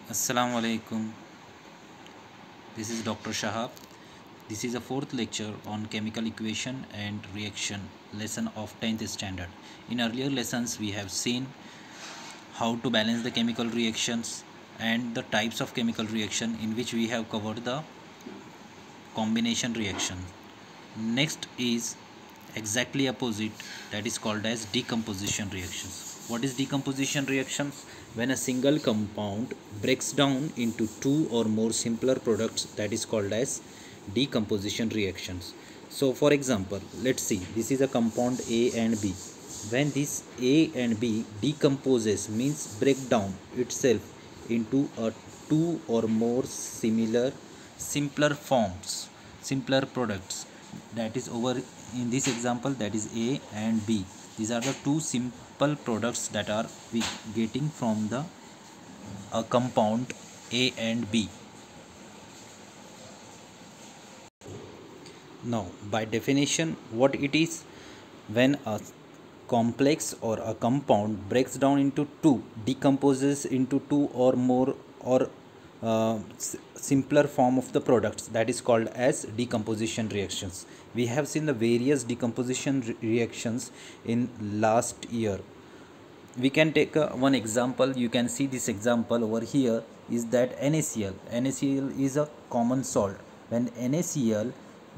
Assalamu alaikum. This is Dr. Shahab. This is a fourth lecture on chemical equation and reaction lesson of 10th standard. In earlier lessons we have seen how to balance the chemical reactions and the types of chemical reaction, in which we have covered the combination reaction. Next is exactly opposite, that is called as decomposition reactions. What is decomposition reactions? When a single compound breaks down into two or more simpler products, that is called as decomposition reactions. So for example, let's see, this is a compound A and B. When this A and B decomposes, means break down itself into a two or more simpler forms, simpler products, that is over in this example, that is A and B. These are the two simple products that are we getting from the compound A and B. Now by definition, what it is? When a complex or a compound breaks down into two, decomposes into two or more, or simpler form of the products, that is called as decomposition reactions. We have seen the various decomposition reactions in last year. We can take one example. You can see this example over here is that NaCl. NaCl is a common salt. When NaCl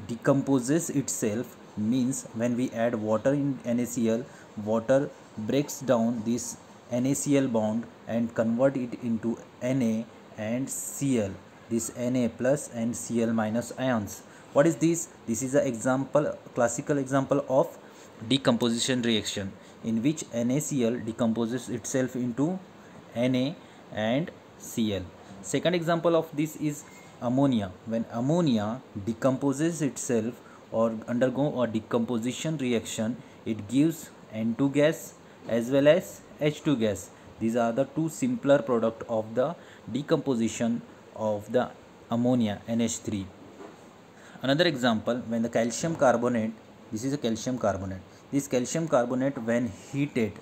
decomposes itself, means when we add water in NaCl, water breaks down this NaCl bond and convert it into Na and Cl, this Na plus and Cl minus ions. What is this? This is an example, classical example of decomposition reaction, in which NaCl decomposes itself into Na and Cl. Second example of this is ammonia. When ammonia decomposes itself or undergo a decomposition reaction, it gives N2 gas as well as H2 gas. These are the two simpler product of the decomposition of the ammonia, NH3. Another example, when the calcium carbonate, this is a calcium carbonate. This calcium carbonate, when heated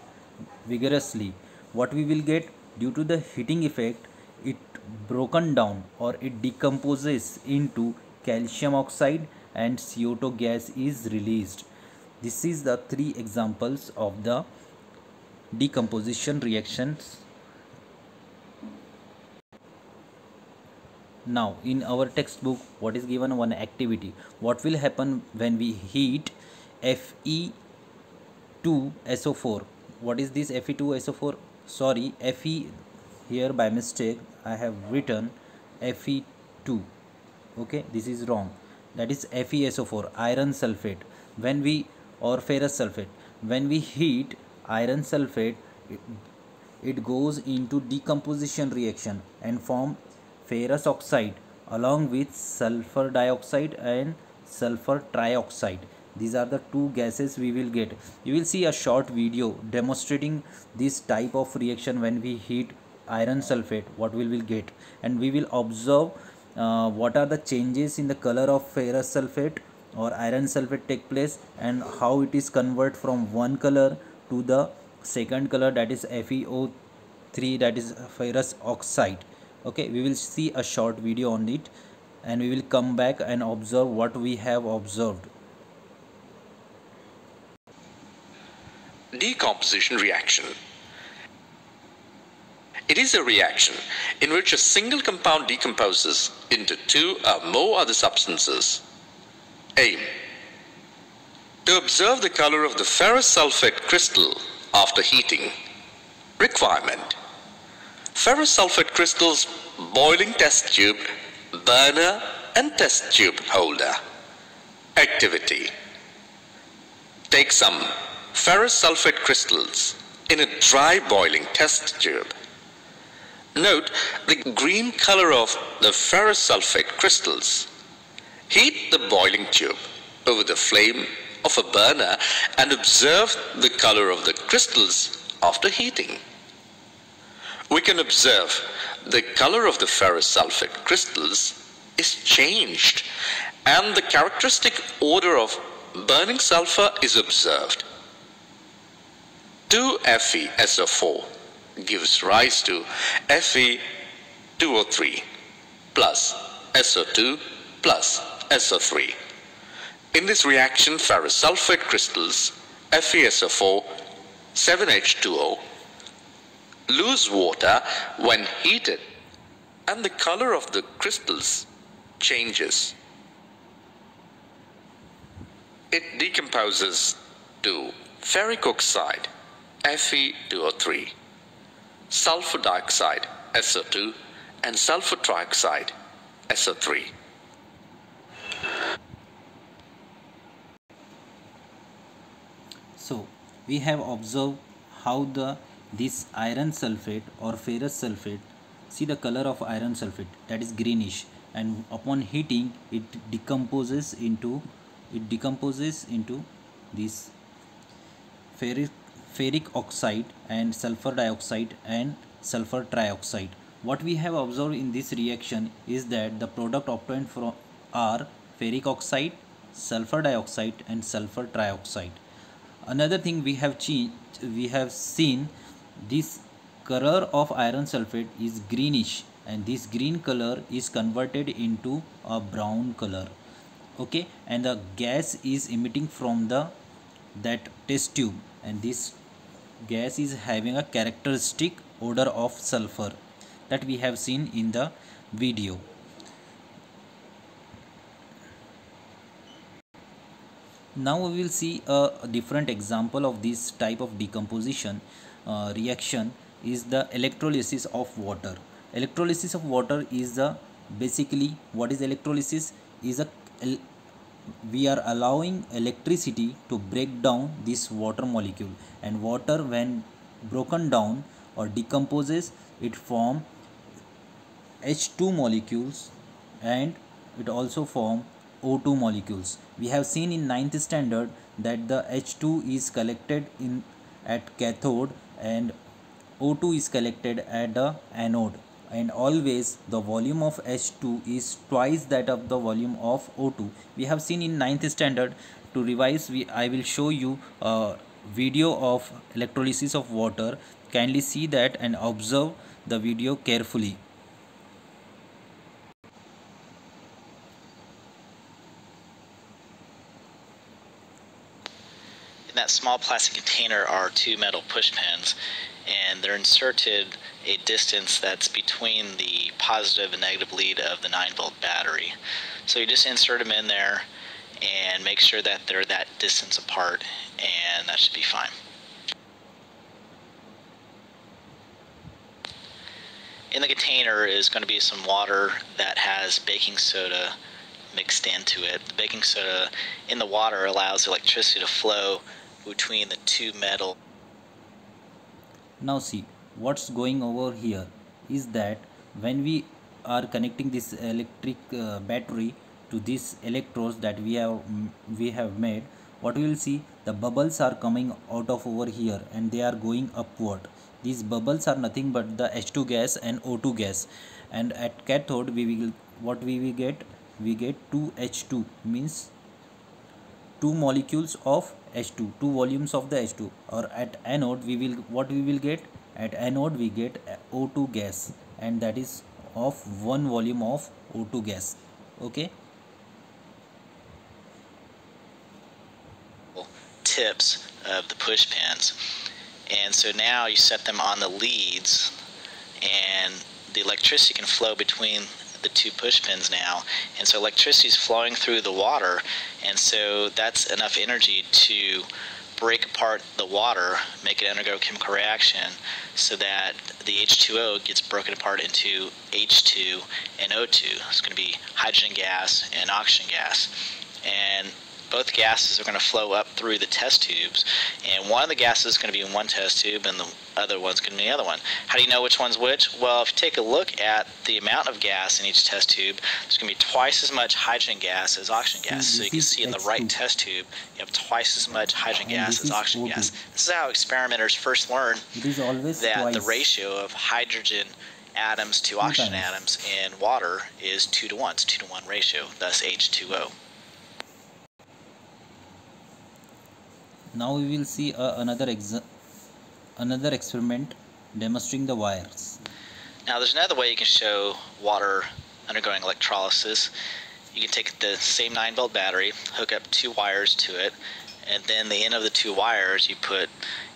vigorously, what we will get? Due to the heating effect, it broken down or it decomposes into calcium oxide and CO2 gas is released. This is the three examples of the decomposition reactions. Now in our textbook, what is given? One activity. What will happen when we heat Fe2SO4? What is this Fe2SO4? Sorry, Fe, here by mistake I have written Fe2. Okay, this is wrong. That is FeSO4, iron sulfate. When we, or ferrous sulfate, when we heat iron sulfate, it goes into decomposition reaction and form ferrous oxide along with sulfur dioxide and sulfur trioxide. These are the two gases we will get. You will see a short video demonstrating this type of reaction when we heat iron sulfate, what we will get, and we will observe what are the changes in the color of ferrous sulfate or iron sulfate take place, and how it is convert from one color to the second color, that is FeO3, that is ferrous oxide. Okay, we will see a short video on it and we will come back and observe what we have observed. Decomposition reaction. It is a reaction in which a single compound decomposes into two or more other substances. Aim: to observe the color of the ferrous sulfate crystal after heating. Requirement: ferrous sulfate crystals, boiling test tube, burner and test tube holder. Activity: take some ferrous sulfate crystals in a dry boiling test tube. Note the green color of the ferrous sulfate crystals. Heat the boiling tube over the flame of a burner and observe the color of the crystals after heating. We can observe the color of the ferrous sulfate crystals is changed and the characteristic odor of burning sulfur is observed. 2FeSO4 gives rise to Fe 2O3 plus SO2 plus SO3. In this reaction, ferrous sulfate crystals FeSO4 7H2O lose water when heated, and the color of the crystals changes. It decomposes to ferric oxide Fe2O3, sulfur dioxide SO2, and sulfur trioxide SO3. So we have observed how this iron sulfate or ferrous sulfate, see the color of iron sulfate, that is greenish, and upon heating it decomposes into this ferric oxide and sulfur dioxide and sulfur trioxide. What we have observed in this reaction is that the product obtained from are ferric oxide, sulfur dioxide and sulfur trioxide. Another thing we have seen this color of iron sulfate is greenish, and this green color is converted into a brown color. Okay, and the gas is emitting from that test tube, and this gas is having a characteristic odor of sulfur that we have seen in the video. Now we will see a different example of this type of decomposition reaction is the electrolysis of water. Electrolysis of water is basically, what is electrolysis? Is we are allowing electricity to break down this water molecule, and water when broken down or decomposes, it form H2 molecules and it also form O2 molecules. We have seen in 9th standard that the H2 is collected at cathode and O2 is collected at the anode, and always the volume of H2 is twice that of the volume of O2. We have seen in 9th standard. To revise, I will show you a video of electrolysis of water. Kindly see that and observe the video carefully. In that small plastic container are two metal push pins, and they're inserted a distance that's between the positive and negative lead of the 9-volt battery. So you just insert them in there and make sure that they're that distance apart, and that should be fine. In the container is going to be some water that has baking soda mixed into it. The baking soda in the water allows electricity to flow between the two metal. Now see, what's going over here is that when we are connecting this electric battery to these electrodes that we have made, what we will see, the bubbles are coming out of over here and they are going upward. These bubbles are nothing but the H2 gas and O2 gas, and at cathode we get 2H2, means 2 molecules of H2, 2 volumes of the H2. Or at anode we will get, at anode we get O2 gas, and that is of 1 volume of O2 gas. Okay, tips of the push pins, and so now you set them on the leads and the electricity can flow between the two push pins now, and so electricity is flowing through the water, and so that's enough energy to break apart the water, make it undergo a chemical reaction so that the H2O gets broken apart into H2 and O2. It's going to be hydrogen gas and oxygen gas, and both gases are going to flow up through the test tubes, and one of the gases is going to be in one test tube and the other one's going to be in the other one. How do you know which one's which? Well, if you take a look at the amount of gas in each test tube, there's going to be twice as much hydrogen gas as oxygen gas. So you can see in the right test tube, you have twice as much hydrogen gas as oxygen gas. This is how experimenters first learn that the ratio of hydrogen atoms to oxygen atoms in water is 2 to 1. It's 2 to 1 ratio, thus H2O. now we will see another experiment demonstrating the wires. Now there's another way you can show water undergoing electrolysis. You can take the same 9-volt battery, hook up 2 wires to it, and then the end of the 2 wires you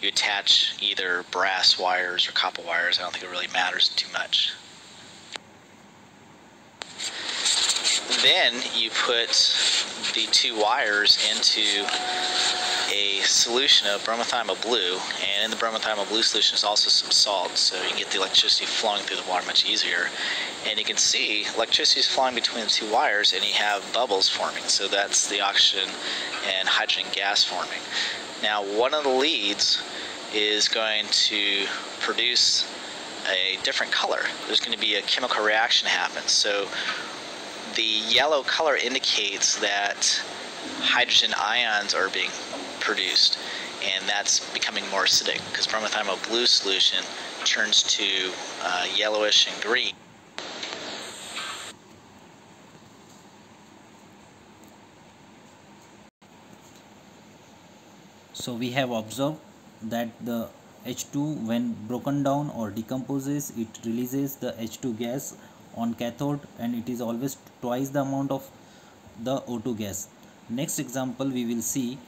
attach either brass wires or copper wires. I don't think it really matters too much. Then you put the 2 wires into a solution of bromothymol blue, and in the bromothymol blue solution is also some salt, so you can get the electricity flowing through the water much easier. And you can see electricity is flowing between the 2 wires, and you have bubbles forming, so that's the oxygen and hydrogen gas forming. Now one of the leads is going to produce a different color. There's going to be a chemical reaction happen. So the yellow color indicates that hydrogen ions are being produced, and that's becoming more acidic because bromothymol blue solution turns to yellowish and green. So we have observed that the H2, when broken down or decomposes, it releases the H2 gas on cathode, and it is always twice the amount of the O2 gas. Next example we will see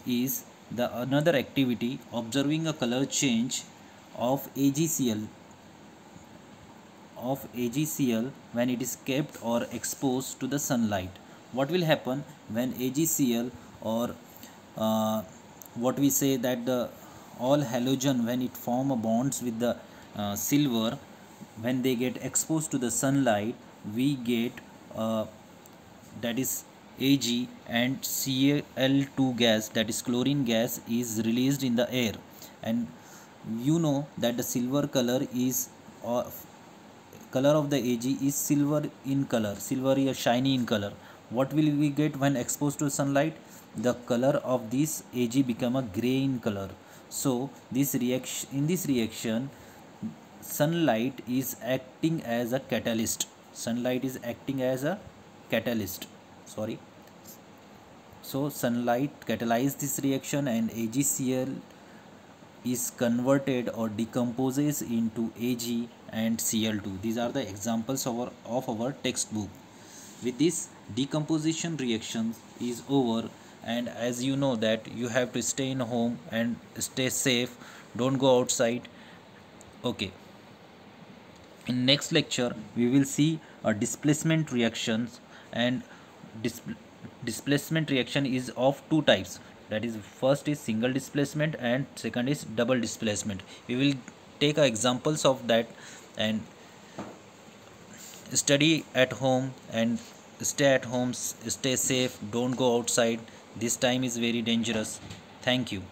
is the another activity, observing a color change of AgCl when it is kept or exposed to the sunlight. What will happen when AgCl, or what we say that the all halogen, when it form a bonds with the silver, when they get exposed to the sunlight, we get that is Ag, and Cl2 gas, that is chlorine gas, is released in the air. And you know that the silver color is color of the Ag is silver in color, silvery or shiny in color. What will we get when exposed to sunlight? The color of this Ag become a gray in color. So this reaction, in this reaction, sunlight is acting as a catalyst. Sunlight is acting as a catalyst. Sorry. So sunlight catalyzes this reaction, and AgCl is converted or decomposes into Ag and Cl2. These are the examples of our textbook. With this, decomposition reaction is over, and as you know that you have to stay in home and stay safe. Don't go outside. Okay. In next lecture we will see a displacement reactions, and displacement reaction is of 2 types. That is, first is single displacement and second is double displacement. We will take examples of that and study at home, and stay at home, stay safe, don't go outside. This time is very dangerous. Thank you.